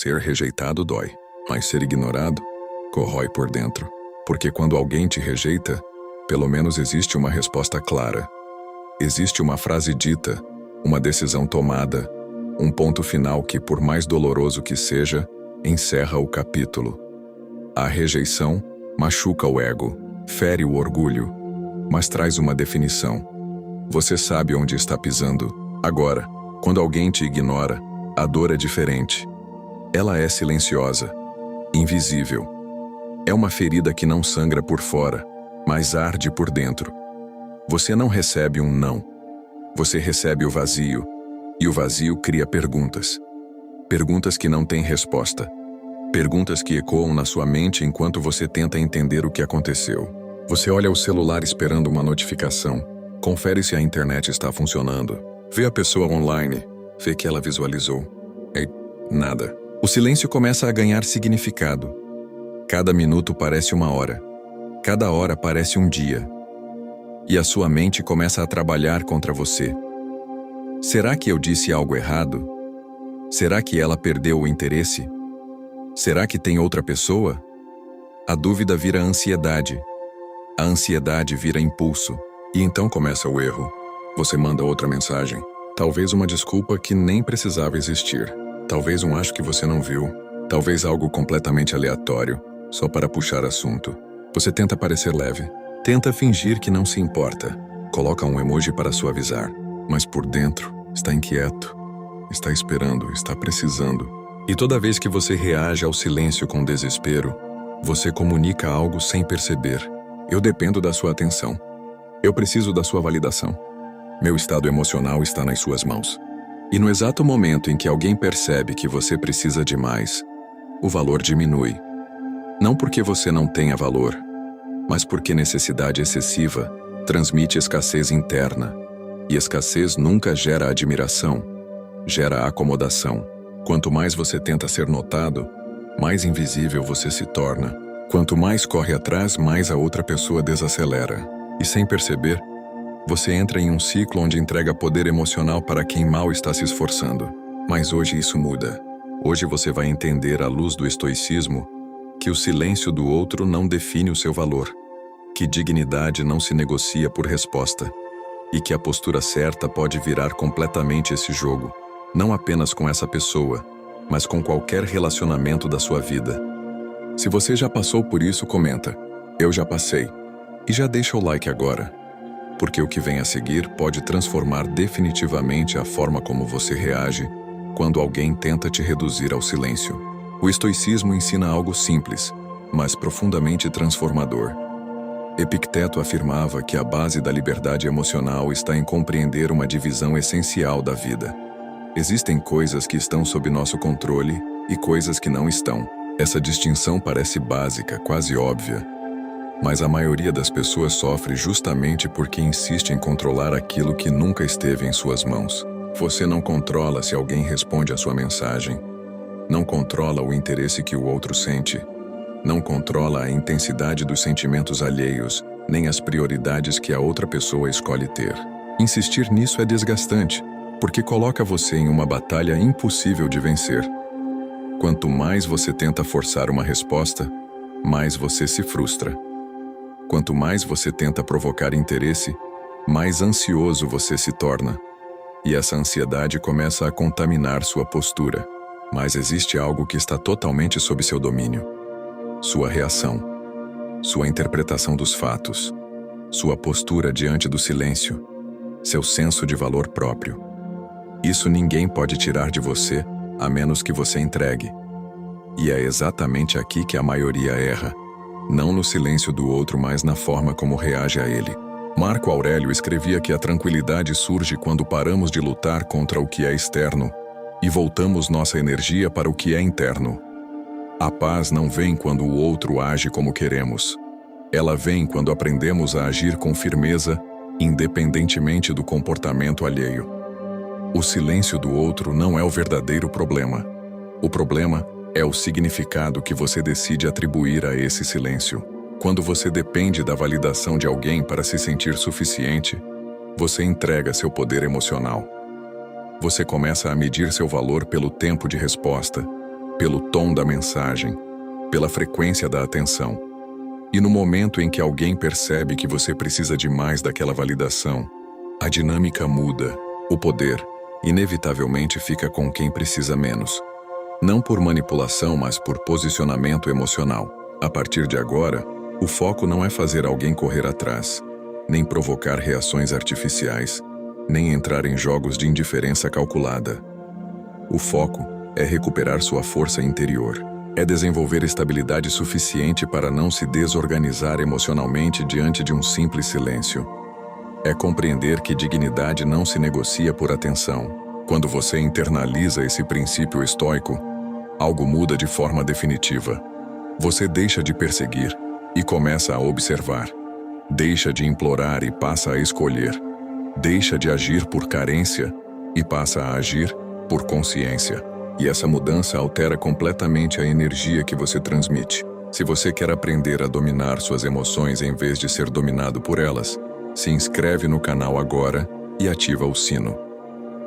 Ser rejeitado dói, mas ser ignorado corrói por dentro. Porque quando alguém te rejeita, pelo menos existe uma resposta clara. Existe uma frase dita, uma decisão tomada, um ponto final que, por mais doloroso que seja, encerra o capítulo. A rejeição machuca o ego, fere o orgulho, mas traz uma definição. Você sabe onde está pisando. Agora, quando alguém te ignora, a dor é diferente. Ela é silenciosa, invisível. É uma ferida que não sangra por fora, mas arde por dentro. Você não recebe um não. Você recebe o vazio, e o vazio cria perguntas. Perguntas que não têm resposta. Perguntas que ecoam na sua mente enquanto você tenta entender o que aconteceu. Você olha o celular esperando uma notificação, confere se a internet está funcionando, vê a pessoa online, vê que ela visualizou. E nada. O silêncio começa a ganhar significado. Cada minuto parece uma hora. Cada hora parece um dia. E a sua mente começa a trabalhar contra você. Será que eu disse algo errado? Será que ela perdeu o interesse? Será que tem outra pessoa? A dúvida vira ansiedade. A ansiedade vira impulso. E então começa o erro. Você manda outra mensagem. Talvez uma desculpa que nem precisava existir. Talvez um acho que você não viu. Talvez algo completamente aleatório, só para puxar assunto. Você tenta parecer leve. Tenta fingir que não se importa. Coloca um emoji para suavizar. Mas por dentro, está inquieto. Está esperando, está precisando. E toda vez que você reage ao silêncio com desespero, você comunica algo sem perceber. Eu dependo da sua atenção. Eu preciso da sua validação. Meu estado emocional está nas suas mãos. E no exato momento em que alguém percebe que você precisa de mais, o valor diminui. Não porque você não tenha valor, mas porque necessidade excessiva transmite escassez interna. E escassez nunca gera admiração, gera acomodação. Quanto mais você tenta ser notado, mais invisível você se torna. Quanto mais corre atrás, mais a outra pessoa desacelera. E sem perceber, você entra em um ciclo onde entrega poder emocional para quem mal está se esforçando. Mas hoje isso muda. Hoje você vai entender à luz do estoicismo que o silêncio do outro não define o seu valor, que dignidade não se negocia por resposta, e que a postura certa pode virar completamente esse jogo, não apenas com essa pessoa, mas com qualquer relacionamento da sua vida. Se você já passou por isso, comenta, eu já passei, e já deixa o like agora, porque o que vem a seguir pode transformar definitivamente a forma como você reage quando alguém tenta te reduzir ao silêncio. O estoicismo ensina algo simples, mas profundamente transformador. Epicteto afirmava que a base da liberdade emocional está em compreender uma divisão essencial da vida. Existem coisas que estão sob nosso controle e coisas que não estão. Essa distinção parece básica, quase óbvia, mas a maioria das pessoas sofre justamente porque insiste em controlar aquilo que nunca esteve em suas mãos. Você não controla se alguém responde à sua mensagem. Não controla o interesse que o outro sente. Não controla a intensidade dos sentimentos alheios, nem as prioridades que a outra pessoa escolhe ter. Insistir nisso é desgastante, porque coloca você em uma batalha impossível de vencer. Quanto mais você tenta forçar uma resposta, mais você se frustra. Quanto mais você tenta provocar interesse, mais ansioso você se torna. E essa ansiedade começa a contaminar sua postura. Mas existe algo que está totalmente sob seu domínio. Sua reação, sua interpretação dos fatos, sua postura diante do silêncio, seu senso de valor próprio. Isso ninguém pode tirar de você, a menos que você entregue. E é exatamente aqui que a maioria erra, não no silêncio do outro, mas na forma como reage a ele. Marco Aurélio escrevia que a tranquilidade surge quando paramos de lutar contra o que é externo e voltamos nossa energia para o que é interno. A paz não vem quando o outro age como queremos. Ela vem quando aprendemos a agir com firmeza, independentemente do comportamento alheio. O silêncio do outro não é o verdadeiro problema. O problema é o significado que você decide atribuir a esse silêncio. Quando você depende da validação de alguém para se sentir suficiente, você entrega seu poder emocional. Você começa a medir seu valor pelo tempo de resposta, pelo tom da mensagem, pela frequência da atenção. E no momento em que alguém percebe que você precisa de mais daquela validação, a dinâmica muda, o poder, inevitavelmente fica com quem precisa menos. Não por manipulação, mas por posicionamento emocional. A partir de agora, o foco não é fazer alguém correr atrás, nem provocar reações artificiais, nem entrar em jogos de indiferença calculada. O foco é recuperar sua força interior. É desenvolver estabilidade suficiente para não se desorganizar emocionalmente diante de um simples silêncio. É compreender que dignidade não se negocia por atenção. Quando você internaliza esse princípio estoico, algo muda de forma definitiva. Você deixa de perseguir e começa a observar. Deixa de implorar e passa a escolher. Deixa de agir por carência e passa a agir por consciência. E essa mudança altera completamente a energia que você transmite. Se você quer aprender a dominar suas emoções em vez de ser dominado por elas, se inscreve no canal agora e ativa o sino.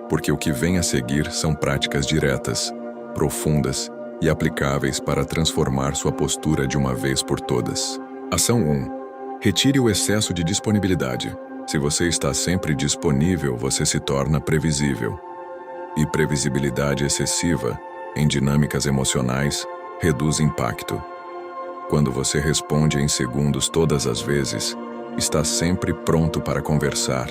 Porque o que vem a seguir são práticas diretas, profundas e aplicáveis para transformar sua postura de uma vez por todas. Ação 1. Retire o excesso de disponibilidade. Se você está sempre disponível, você se torna previsível. E previsibilidade excessiva, em dinâmicas emocionais, reduz impacto. Quando você responde em segundos todas as vezes, está sempre pronto para conversar,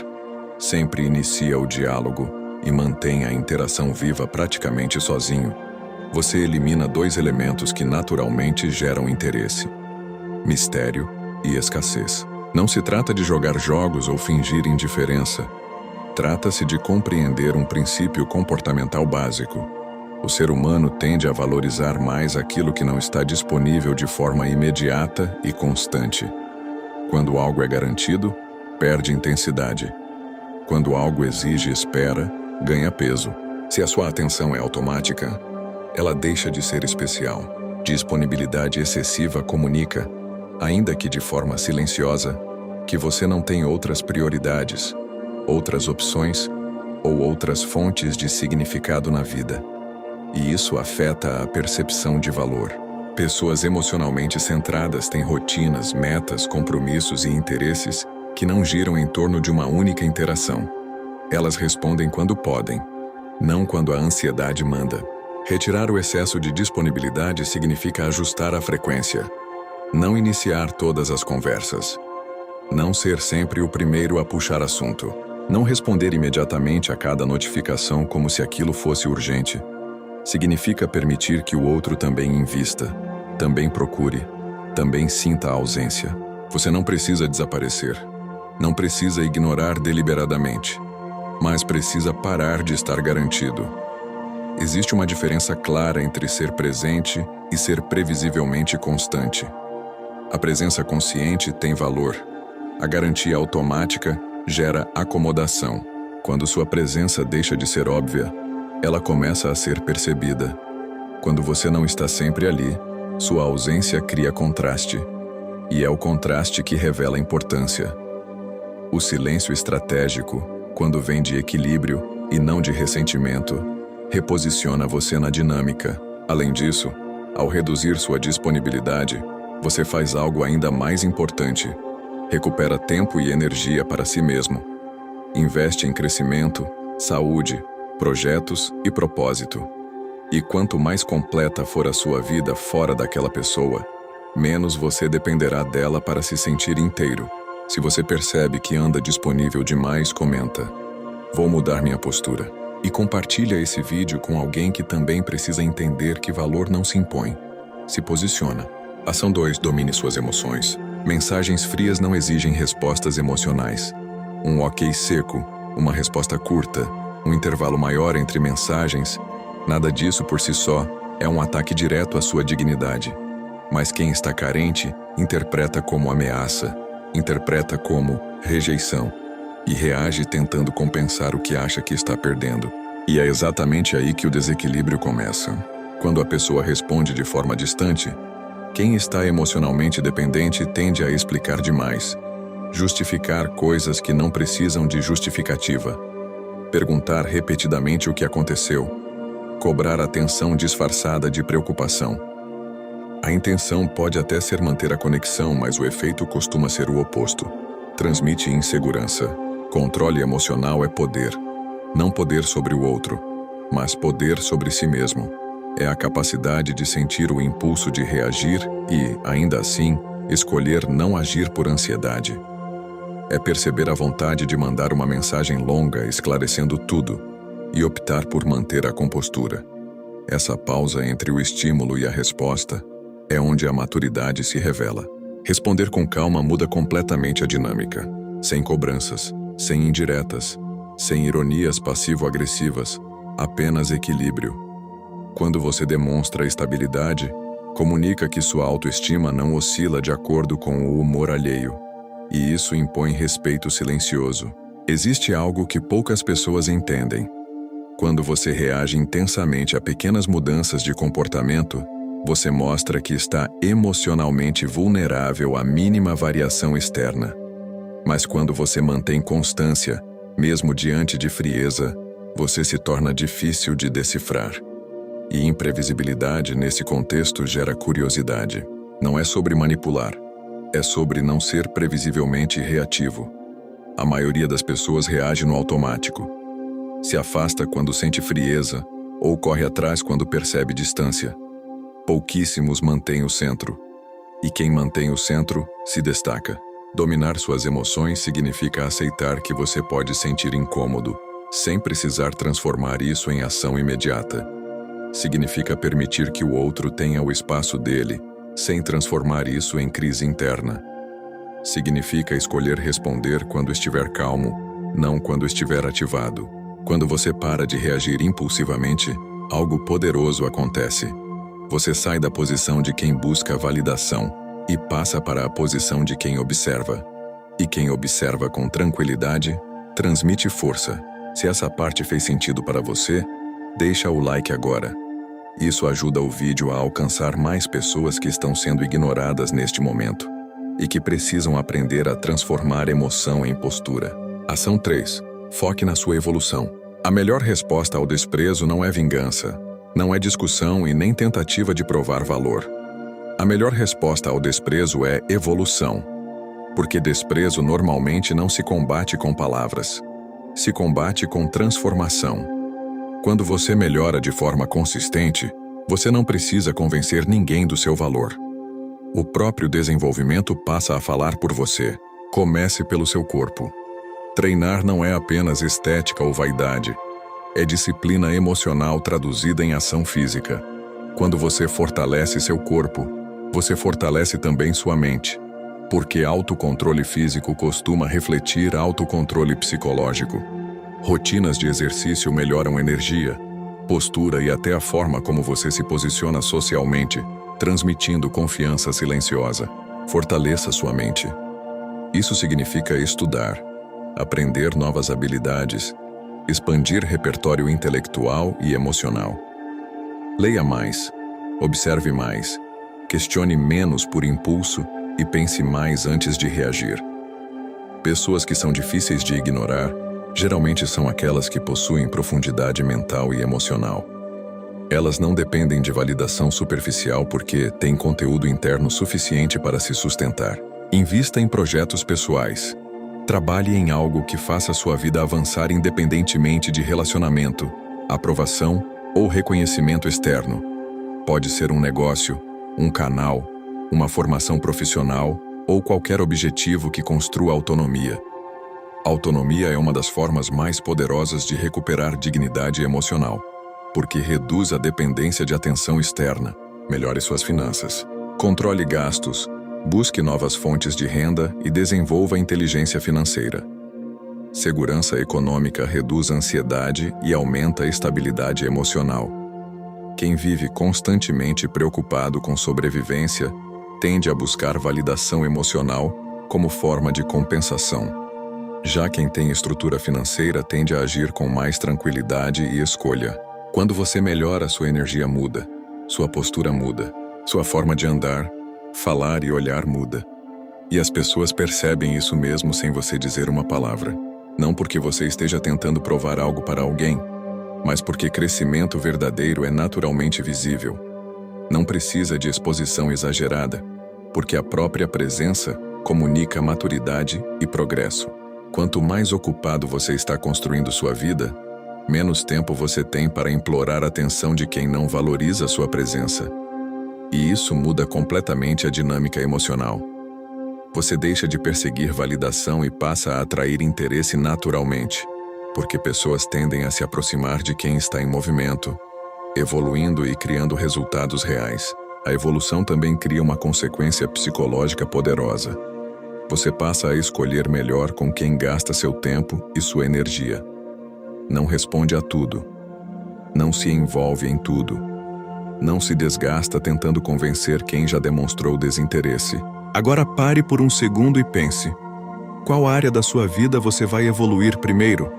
sempre inicia o diálogo e mantém a interação viva praticamente sozinho, você elimina dois elementos que naturalmente geram interesse: mistério e escassez. Não se trata de jogar jogos ou fingir indiferença. Trata-se de compreender um princípio comportamental básico. O ser humano tende a valorizar mais aquilo que não está disponível de forma imediata e constante. Quando algo é garantido, perde intensidade. Quando algo exige espera, ganha peso. Se a sua atenção é automática, ela deixa de ser especial. Disponibilidade excessiva comunica, ainda que de forma silenciosa, que você não tem outras prioridades, outras opções ou outras fontes de significado na vida. E isso afeta a percepção de valor. Pessoas emocionalmente centradas têm rotinas, metas, compromissos e interesses que não giram em torno de uma única interação. Elas respondem quando podem, não quando a ansiedade manda. Retirar o excesso de disponibilidade significa ajustar a frequência. Não iniciar todas as conversas. Não ser sempre o primeiro a puxar assunto. Não responder imediatamente a cada notificação como se aquilo fosse urgente. Significa permitir que o outro também invista, também procure, também sinta a ausência. Você não precisa desaparecer. Não precisa ignorar deliberadamente. Mas precisa parar de estar garantido. Existe uma diferença clara entre ser presente e ser previsivelmente constante. A presença consciente tem valor. A garantia automática gera acomodação. Quando sua presença deixa de ser óbvia, ela começa a ser percebida. Quando você não está sempre ali, sua ausência cria contraste. E é o contraste que revela a importância. O silêncio estratégico, quando vem de equilíbrio e não de ressentimento, reposiciona você na dinâmica. Além disso, ao reduzir sua disponibilidade, você faz algo ainda mais importante. Recupera tempo e energia para si mesmo. Investe em crescimento, saúde, projetos e propósito. E quanto mais completa for a sua vida fora daquela pessoa, menos você dependerá dela para se sentir inteiro. Se você percebe que anda disponível demais, comenta: "Vou mudar minha postura." E compartilha esse vídeo com alguém que também precisa entender que valor não se impõe. Se posiciona. Ação 2. Domine suas emoções. Mensagens frias não exigem respostas emocionais. Um ok seco, uma resposta curta, um intervalo maior entre mensagens, nada disso por si só é um ataque direto à sua dignidade. Mas quem está carente interpreta como ameaça, interpreta como rejeição e reage tentando compensar o que acha que está perdendo. E é exatamente aí que o desequilíbrio começa. Quando a pessoa responde de forma distante, quem está emocionalmente dependente tende a explicar demais, justificar coisas que não precisam de justificativa, perguntar repetidamente o que aconteceu, Cobrar atenção disfarçada de preocupação. A intenção pode até ser manter a conexão, mas o efeito costuma ser o oposto. Transmite insegurança. Controle emocional é poder. Não poder sobre o outro, mas poder sobre si mesmo. É a capacidade de sentir o impulso de reagir e, ainda assim, escolher não agir por ansiedade. É perceber a vontade de mandar uma mensagem longa esclarecendo tudo e optar por manter a compostura. Essa pausa entre o estímulo e a resposta é onde a maturidade se revela. Responder com calma muda completamente a dinâmica. Sem cobranças, sem indiretas, sem ironias passivo-agressivas, apenas equilíbrio. Quando você demonstra estabilidade, comunica que sua autoestima não oscila de acordo com o humor alheio. E isso impõe respeito silencioso. Existe algo que poucas pessoas entendem. Quando você reage intensamente a pequenas mudanças de comportamento, você mostra que está emocionalmente vulnerável à mínima variação externa. Mas quando você mantém constância, mesmo diante de frieza, você se torna difícil de decifrar. E imprevisibilidade nesse contexto gera curiosidade. Não é sobre manipular, é sobre não ser previsivelmente reativo. A maioria das pessoas reage no automático. Se afasta quando sente frieza ou corre atrás quando percebe distância. Pouquíssimos mantêm o centro. E quem mantém o centro se destaca. Dominar suas emoções significa aceitar que você pode sentir incômodo, sem precisar transformar isso em ação imediata. Significa permitir que o outro tenha o espaço dele, sem transformar isso em crise interna. Significa escolher responder quando estiver calmo, não quando estiver ativado. Quando você para de reagir impulsivamente, algo poderoso acontece. Você sai da posição de quem busca validação e passa para a posição de quem observa. E quem observa com tranquilidade, transmite força. Se essa parte fez sentido para você, deixa o like agora. Isso ajuda o vídeo a alcançar mais pessoas que estão sendo ignoradas neste momento e que precisam aprender a transformar emoção em postura. Ação 3. Foque na sua evolução. A melhor resposta ao desprezo não é vingança, não é discussão e nem tentativa de provar valor. A melhor resposta ao desprezo é evolução, porque desprezo normalmente não se combate com palavras, se combate com transformação. Quando você melhora de forma consistente, você não precisa convencer ninguém do seu valor. O próprio desenvolvimento passa a falar por você. Comece pelo seu corpo. Treinar não é apenas estética ou vaidade. É disciplina emocional traduzida em ação física. Quando você fortalece seu corpo, você fortalece também sua mente. Porque autocontrole físico costuma refletir autocontrole psicológico. Rotinas de exercício melhoram energia, postura e até a forma como você se posiciona socialmente, transmitindo confiança silenciosa. Fortaleça sua mente. Isso significa estudar, aprender novas habilidades, expandir repertório intelectual e emocional. Leia mais, observe mais, questione menos por impulso e pense mais antes de reagir. Pessoas que são difíceis de ignorar geralmente são aquelas que possuem profundidade mental e emocional. Elas não dependem de validação superficial porque têm conteúdo interno suficiente para se sustentar. Invista em projetos pessoais. Trabalhe em algo que faça sua vida avançar independentemente de relacionamento, aprovação ou reconhecimento externo. Pode ser um negócio, um canal, uma formação profissional ou qualquer objetivo que construa autonomia. Autonomia é uma das formas mais poderosas de recuperar dignidade emocional, porque reduz a dependência de atenção externa, melhore suas finanças, controle gastos, busque novas fontes de renda e desenvolva inteligência financeira. Segurança econômica reduz a ansiedade e aumenta a estabilidade emocional. Quem vive constantemente preocupado com sobrevivência tende a buscar validação emocional como forma de compensação. Já quem tem estrutura financeira tende a agir com mais tranquilidade e escolha. Quando você melhora, sua energia muda, sua postura muda, sua forma de andar, falar e olhar muda. E as pessoas percebem isso mesmo sem você dizer uma palavra. Não porque você esteja tentando provar algo para alguém, mas porque crescimento verdadeiro é naturalmente visível. Não precisa de exposição exagerada, porque a própria presença comunica maturidade e progresso. Quanto mais ocupado você está construindo sua vida, menos tempo você tem para implorar a atenção de quem não valoriza sua presença. E isso muda completamente a dinâmica emocional. Você deixa de perseguir validação e passa a atrair interesse naturalmente, porque pessoas tendem a se aproximar de quem está em movimento, evoluindo e criando resultados reais. A evolução também cria uma consequência psicológica poderosa. Você passa a escolher melhor com quem gasta seu tempo e sua energia. Não responde a tudo. Não se envolve em tudo. Não se desgasta tentando convencer quem já demonstrou desinteresse. Agora pare por um segundo e pense: qual área da sua vida você vai evoluir primeiro?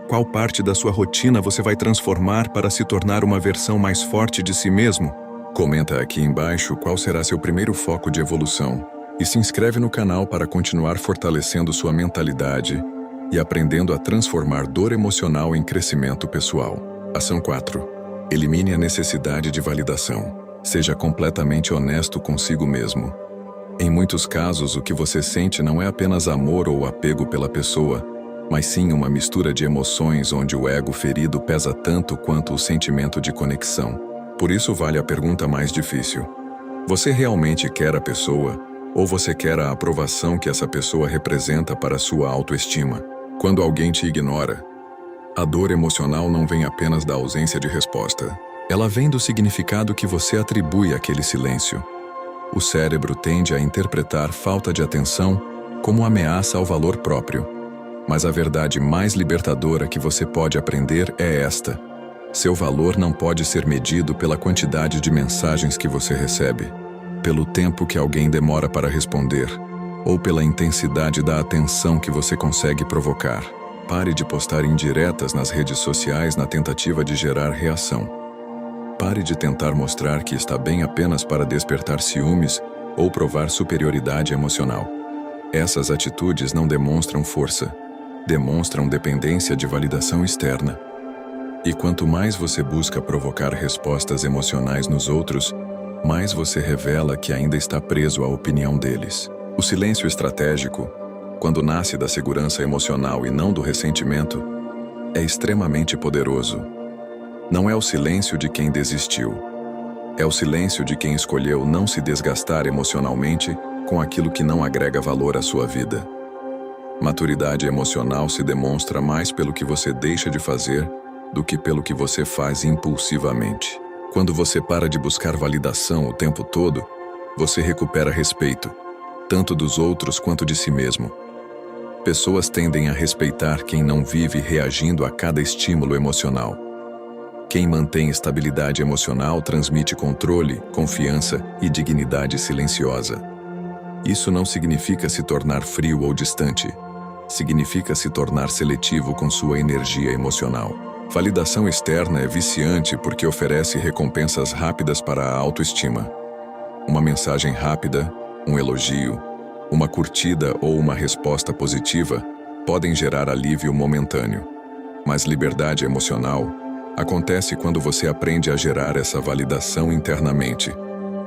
Qual parte da sua rotina você vai transformar para se tornar uma versão mais forte de si mesmo? Comenta aqui embaixo qual será seu primeiro foco de evolução e se inscreve no canal para continuar fortalecendo sua mentalidade e aprendendo a transformar dor emocional em crescimento pessoal. Ação 4. Elimine a necessidade de validação. Seja completamente honesto consigo mesmo. Em muitos casos, o que você sente não é apenas amor ou apego pela pessoa, mas sim uma mistura de emoções onde o ego ferido pesa tanto quanto o sentimento de conexão. Por isso vale a pergunta mais difícil. Você realmente quer a pessoa, ou você quer a aprovação que essa pessoa representa para sua autoestima? Quando alguém te ignora, a dor emocional não vem apenas da ausência de resposta. Ela vem do significado que você atribui àquele silêncio. O cérebro tende a interpretar falta de atenção como ameaça ao valor próprio. Mas a verdade mais libertadora que você pode aprender é esta: seu valor não pode ser medido pela quantidade de mensagens que você recebe, pelo tempo que alguém demora para responder, ou pela intensidade da atenção que você consegue provocar. Pare de postar indiretas nas redes sociais na tentativa de gerar reação. Pare de tentar mostrar que está bem apenas para despertar ciúmes ou provar superioridade emocional. Essas atitudes não demonstram força, demonstram dependência de validação externa. E quanto mais você busca provocar respostas emocionais nos outros, mais você revela que ainda está preso à opinião deles. O silêncio estratégico, quando nasce da segurança emocional e não do ressentimento, é extremamente poderoso. Não é o silêncio de quem desistiu. É o silêncio de quem escolheu não se desgastar emocionalmente com aquilo que não agrega valor à sua vida. Maturidade emocional se demonstra mais pelo que você deixa de fazer do que pelo que você faz impulsivamente. Quando você para de buscar validação o tempo todo, você recupera respeito, tanto dos outros quanto de si mesmo. Pessoas tendem a respeitar quem não vive reagindo a cada estímulo emocional. Quem mantém estabilidade emocional transmite controle, confiança e dignidade silenciosa. Isso não significa se tornar frio ou distante. Significa se tornar seletivo com sua energia emocional. Validação externa é viciante porque oferece recompensas rápidas para a autoestima. Uma mensagem rápida, um elogio, uma curtida ou uma resposta positiva podem gerar alívio momentâneo. Mas liberdade emocional acontece quando você aprende a gerar essa validação internamente,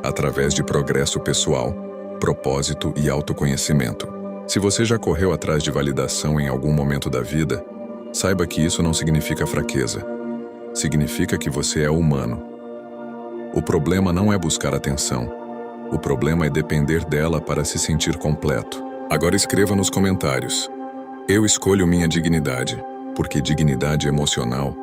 através de progresso pessoal, propósito e autoconhecimento. Se você já correu atrás de validação em algum momento da vida, saiba que isso não significa fraqueza. Significa que você é humano. O problema não é buscar atenção. O problema é depender dela para se sentir completo. Agora escreva nos comentários: eu escolho minha dignidade, porque dignidade emocional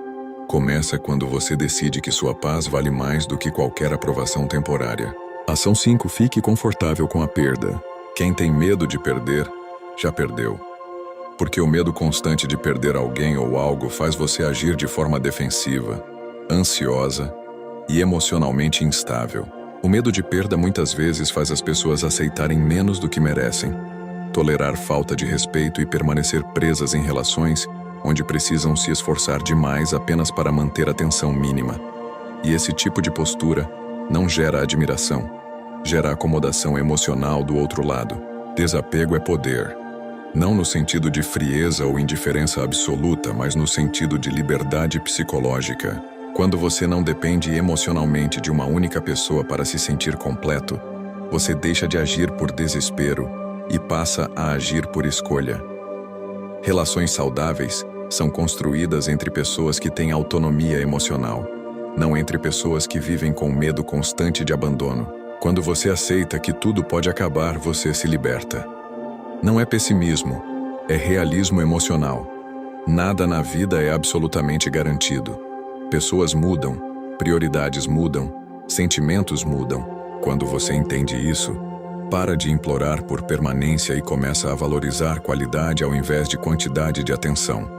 começa quando você decide que sua paz vale mais do que qualquer aprovação temporária. Ação 5. Fique confortável com a perda. Quem tem medo de perder, já perdeu. Porque o medo constante de perder alguém ou algo faz você agir de forma defensiva, ansiosa e emocionalmente instável. O medo de perda muitas vezes faz as pessoas aceitarem menos do que merecem, tolerar falta de respeito e permanecer presas em relações onde precisam se esforçar demais apenas para manter a tensão mínima. E esse tipo de postura não gera admiração, gera acomodação emocional do outro lado. Desapego é poder. Não no sentido de frieza ou indiferença absoluta, mas no sentido de liberdade psicológica. Quando você não depende emocionalmente de uma única pessoa para se sentir completo, você deixa de agir por desespero e passa a agir por escolha. Relações saudáveis são construídas entre pessoas que têm autonomia emocional, não entre pessoas que vivem com medo constante de abandono. Quando você aceita que tudo pode acabar, você se liberta. Não é pessimismo, é realismo emocional. Nada na vida é absolutamente garantido. Pessoas mudam, prioridades mudam, sentimentos mudam. Quando você entende isso, para de implorar por permanência e começa a valorizar qualidade ao invés de quantidade de atenção.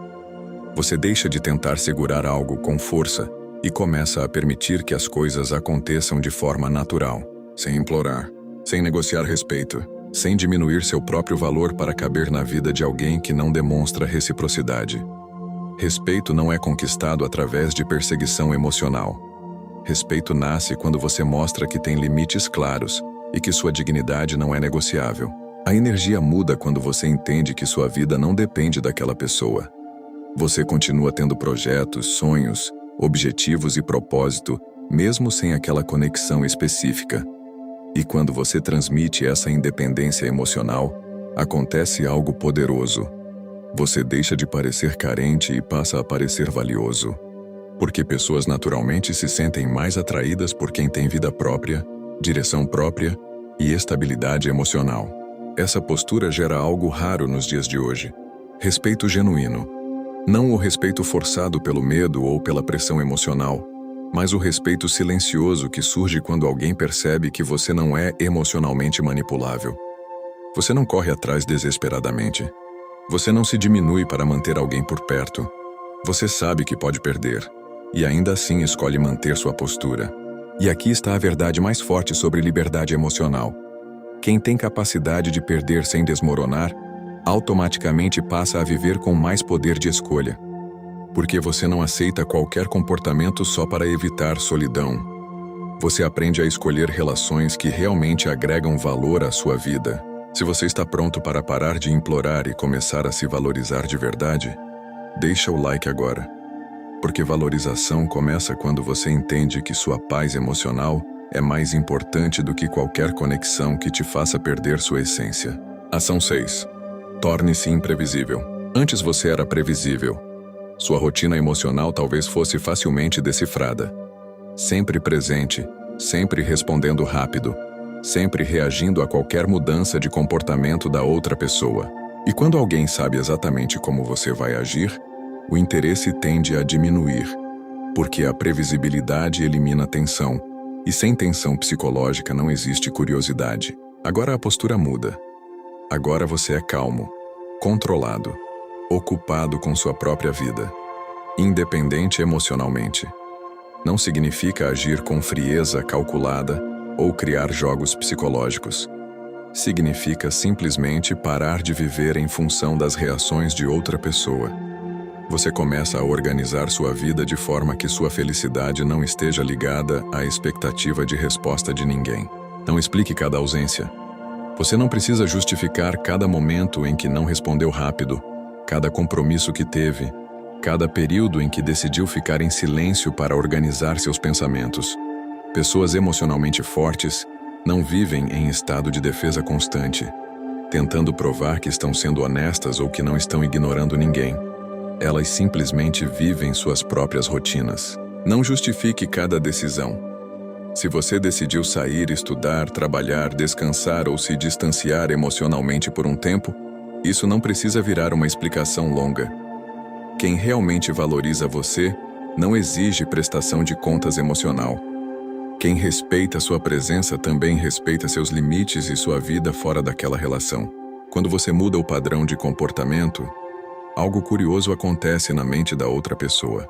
Você deixa de tentar segurar algo com força e começa a permitir que as coisas aconteçam de forma natural, sem implorar, sem negociar respeito, sem diminuir seu próprio valor para caber na vida de alguém que não demonstra reciprocidade. Respeito não é conquistado através de perseguição emocional. Respeito nasce quando você mostra que tem limites claros e que sua dignidade não é negociável. A energia muda quando você entende que sua vida não depende daquela pessoa. Você continua tendo projetos, sonhos, objetivos e propósito, mesmo sem aquela conexão específica. E quando você transmite essa independência emocional, acontece algo poderoso. Você deixa de parecer carente e passa a parecer valioso. Porque pessoas naturalmente se sentem mais atraídas por quem tem vida própria, direção própria e estabilidade emocional. Essa postura gera algo raro nos dias de hoje. Respeito genuíno. Não o respeito forçado pelo medo ou pela pressão emocional, mas o respeito silencioso que surge quando alguém percebe que você não é emocionalmente manipulável. Você não corre atrás desesperadamente. Você não se diminui para manter alguém por perto. Você sabe que pode perder, e ainda assim escolhe manter sua postura. E aqui está a verdade mais forte sobre liberdade emocional. Quem tem capacidade de perder sem desmoronar, automaticamente passa a viver com mais poder de escolha. Porque você não aceita qualquer comportamento só para evitar solidão. Você aprende a escolher relações que realmente agregam valor à sua vida. Se você está pronto para parar de implorar e começar a se valorizar de verdade, deixa o like agora. Porque valorização começa quando você entende que sua paz emocional é mais importante do que qualquer conexão que te faça perder sua essência. Ação 6. Torne-se imprevisível. Antes você era previsível. Sua rotina emocional talvez fosse facilmente decifrada. Sempre presente, sempre respondendo rápido, sempre reagindo a qualquer mudança de comportamento da outra pessoa. E quando alguém sabe exatamente como você vai agir, o interesse tende a diminuir, porque a previsibilidade elimina tensão, e sem tensão psicológica não existe curiosidade. Agora a postura muda. Agora você é calmo, controlado, ocupado com sua própria vida, independente emocionalmente. Não significa agir com frieza calculada ou criar jogos psicológicos. Significa simplesmente parar de viver em função das reações de outra pessoa. Você começa a organizar sua vida de forma que sua felicidade não esteja ligada à expectativa de resposta de ninguém. Não explique cada ausência. Você não precisa justificar cada momento em que não respondeu rápido, cada compromisso que teve, cada período em que decidiu ficar em silêncio para organizar seus pensamentos. Pessoas emocionalmente fortes não vivem em estado de defesa constante, tentando provar que estão sendo honestas ou que não estão ignorando ninguém. Elas simplesmente vivem suas próprias rotinas. Não justifique cada decisão. Se você decidiu sair, estudar, trabalhar, descansar ou se distanciar emocionalmente por um tempo, isso não precisa virar uma explicação longa. Quem realmente valoriza você não exige prestação de contas emocional. Quem respeita sua presença também respeita seus limites e sua vida fora daquela relação. Quando você muda o padrão de comportamento, algo curioso acontece na mente da outra pessoa.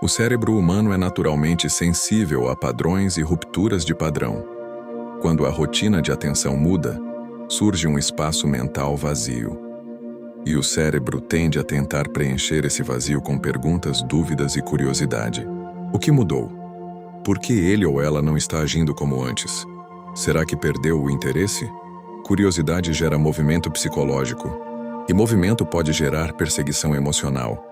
O cérebro humano é naturalmente sensível a padrões e rupturas de padrão. Quando a rotina de atenção muda, surge um espaço mental vazio. E o cérebro tende a tentar preencher esse vazio com perguntas, dúvidas e curiosidade. O que mudou? Por que ele ou ela não está agindo como antes? Será que perdeu o interesse? Curiosidade gera movimento psicológico. E movimento pode gerar perseguição emocional.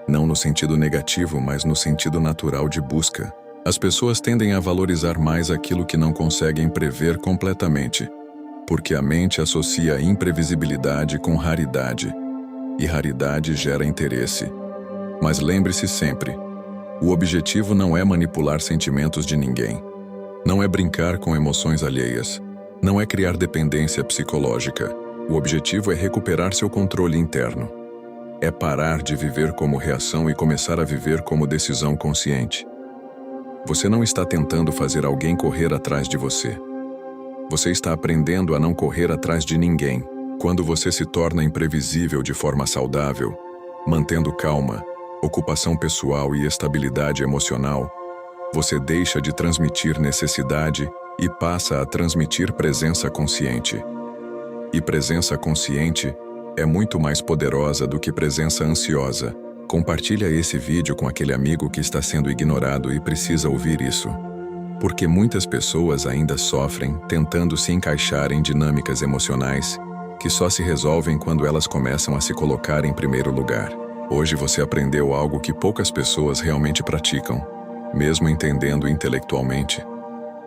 Não no sentido negativo, mas no sentido natural de busca. As pessoas tendem a valorizar mais aquilo que não conseguem prever completamente, porque a mente associa imprevisibilidade com raridade, e raridade gera interesse. Mas lembre-se sempre, o objetivo não é manipular sentimentos de ninguém. Não é brincar com emoções alheias. Não é criar dependência psicológica. O objetivo é recuperar seu controle interno. É parar de viver como reação e começar a viver como decisão consciente. Você não está tentando fazer alguém correr atrás de você. Você está aprendendo a não correr atrás de ninguém. Quando você se torna imprevisível de forma saudável, mantendo calma, ocupação pessoal e estabilidade emocional, você deixa de transmitir necessidade e passa a transmitir presença consciente. E presença consciente é muito mais poderosa do que presença ansiosa. Compartilha esse vídeo com aquele amigo que está sendo ignorado e precisa ouvir isso. Porque muitas pessoas ainda sofrem tentando se encaixar em dinâmicas emocionais que só se resolvem quando elas começam a se colocar em primeiro lugar. Hoje você aprendeu algo que poucas pessoas realmente praticam, mesmo entendendo intelectualmente.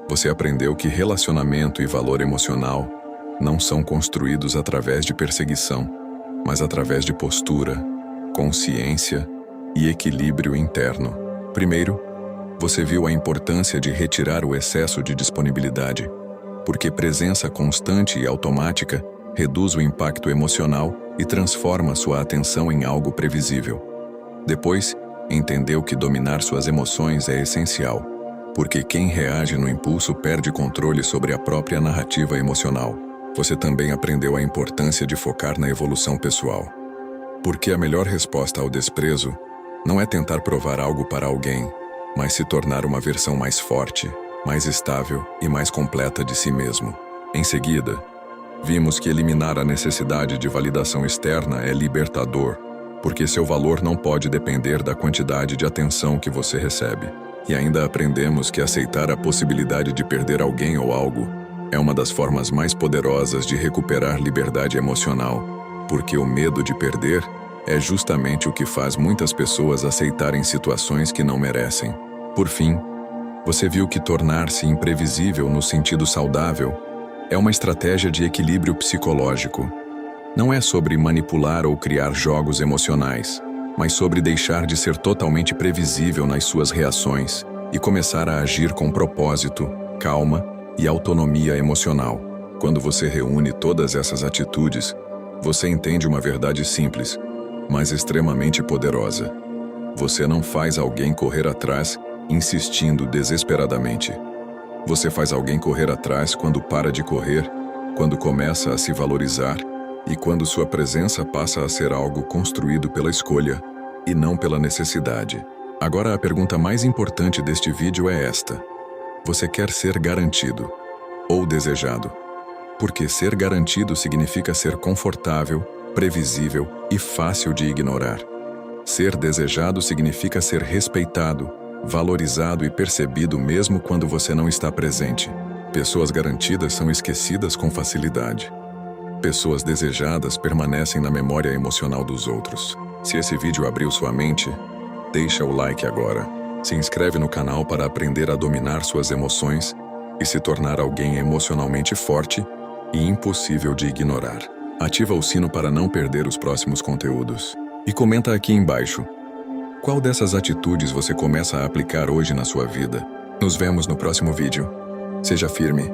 Você aprendeu que relacionamento e valor emocional não são construídos através de perseguição, mas através de postura, consciência e equilíbrio interno. Primeiro, você viu a importância de retirar o excesso de disponibilidade, porque presença constante e automática reduz o impacto emocional e transforma sua atenção em algo previsível. Depois, entendeu que dominar suas emoções é essencial, porque quem reage no impulso perde controle sobre a própria narrativa emocional. Você também aprendeu a importância de focar na evolução pessoal. Porque a melhor resposta ao desprezo não é tentar provar algo para alguém, mas se tornar uma versão mais forte, mais estável e mais completa de si mesmo. Em seguida, vimos que eliminar a necessidade de validação externa é libertador, porque seu valor não pode depender da quantidade de atenção que você recebe. E ainda aprendemos que aceitar a possibilidade de perder alguém ou algo é uma das formas mais poderosas de recuperar liberdade emocional, porque o medo de perder é justamente o que faz muitas pessoas aceitarem situações que não merecem. Por fim, você viu que tornar-se imprevisível no sentido saudável é uma estratégia de equilíbrio psicológico. Não é sobre manipular ou criar jogos emocionais, mas sobre deixar de ser totalmente previsível nas suas reações e começar a agir com propósito, calma e autonomia emocional. Quando você reúne todas essas atitudes, você entende uma verdade simples, mas extremamente poderosa. Você não faz alguém correr atrás insistindo desesperadamente. Você faz alguém correr atrás quando para de correr, quando começa a se valorizar e quando sua presença passa a ser algo construído pela escolha e não pela necessidade. Agora a pergunta mais importante deste vídeo é esta: você quer ser garantido ou desejado? Porque ser garantido significa ser confortável, previsível e fácil de ignorar. Ser desejado significa ser respeitado, valorizado e percebido mesmo quando você não está presente. Pessoas garantidas são esquecidas com facilidade. Pessoas desejadas permanecem na memória emocional dos outros. Se esse vídeo abriu sua mente, deixa o like agora. Se inscreve no canal para aprender a dominar suas emoções e se tornar alguém emocionalmente forte e impossível de ignorar. Ativa o sino para não perder os próximos conteúdos. E comenta aqui embaixo: qual dessas atitudes você começa a aplicar hoje na sua vida? Nos vemos no próximo vídeo. Seja firme.